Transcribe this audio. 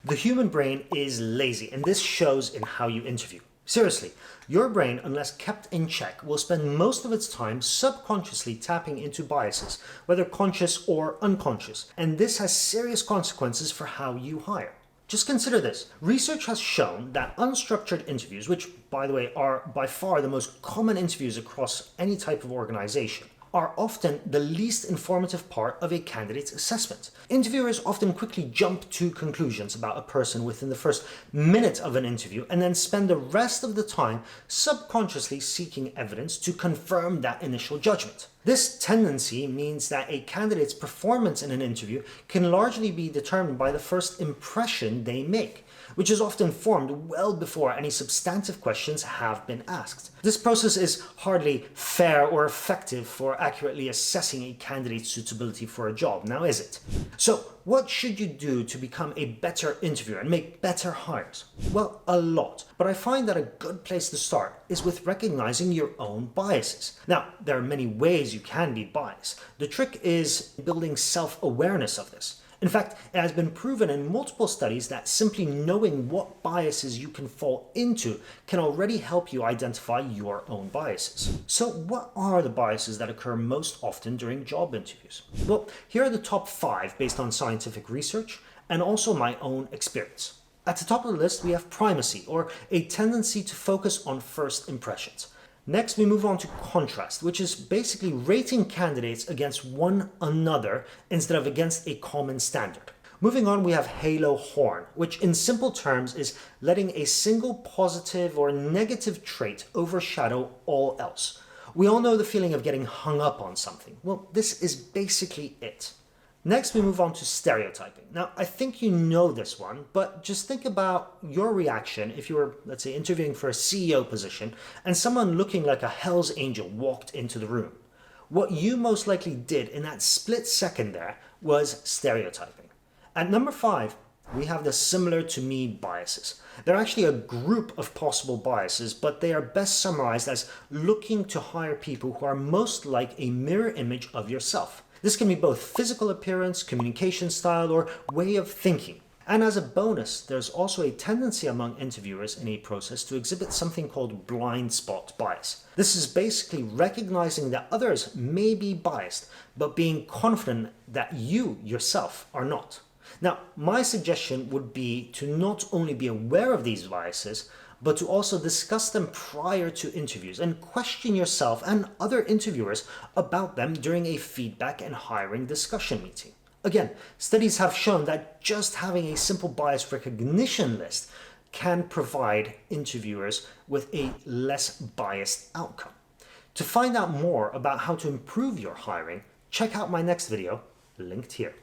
The human brain is lazy, and this shows in how you interview. Seriously, your brain, unless kept in check, will spend most of its time subconsciously tapping into biases, whether conscious or unconscious, and this has serious consequences for how you hire. Just consider this. Research has shown that unstructured interviews, which, by the way, are by far the most common interviews across any type of organization, are often the least informative part of a candidate's assessment. Interviewers often quickly jump to conclusions about a person within the first minute of an interview and then spend the rest of the time subconsciously seeking evidence to confirm that initial judgment. This tendency means that a candidate's performance in an interview can largely be determined by the first impression they make, which is often formed well before any substantive questions have been asked. This process is hardly fair or effective for accurately assessing a candidate's suitability for a job, now is it? So, what should you do to become a better interviewer and make better hires? Well, a lot. But I find that a good place to start is with recognizing your own biases. Now, there are many ways you can be biased. The trick is building self-awareness of this. In fact, it has been proven in multiple studies that simply knowing what biases you can fall into can already help you identify your own biases. So what are the biases that occur most often during job interviews? Well, here are the top 5 based on scientific research and also my own experience. At the top of the list, we have primacy, or a tendency to focus on first impressions. Next, we move on to contrast, which is basically rating candidates against one another instead of against a common standard. Moving on, we have halo horn, which in simple terms is letting a single positive or negative trait overshadow all else. We all know the feeling of getting hung up on something. Well, this is basically it. Next, we move on to stereotyping. Now, I think you know this one, but just think about your reaction if you were, let's say, interviewing for a CEO position and someone looking like a Hell's Angel walked into the room. What you most likely did in that split second there was stereotyping. At number 5, we have the similar to me biases. They're actually a group of possible biases, but they are best summarized as looking to hire people who are most like a mirror image of yourself. This can be both physical appearance, communication style, or way of thinking. And as a bonus, there's also a tendency among interviewers in a process to exhibit something called blind spot bias. This is basically recognizing that others may be biased, but being confident that you yourself are not. Now, my suggestion would be to not only be aware of these biases, but to also discuss them prior to interviews and question yourself and other interviewers about them during a feedback and hiring discussion meeting. Again, studies have shown that just having a simple bias recognition list can provide interviewers with a less biased outcome. To find out more about how to improve your hiring, check out my next video, linked here.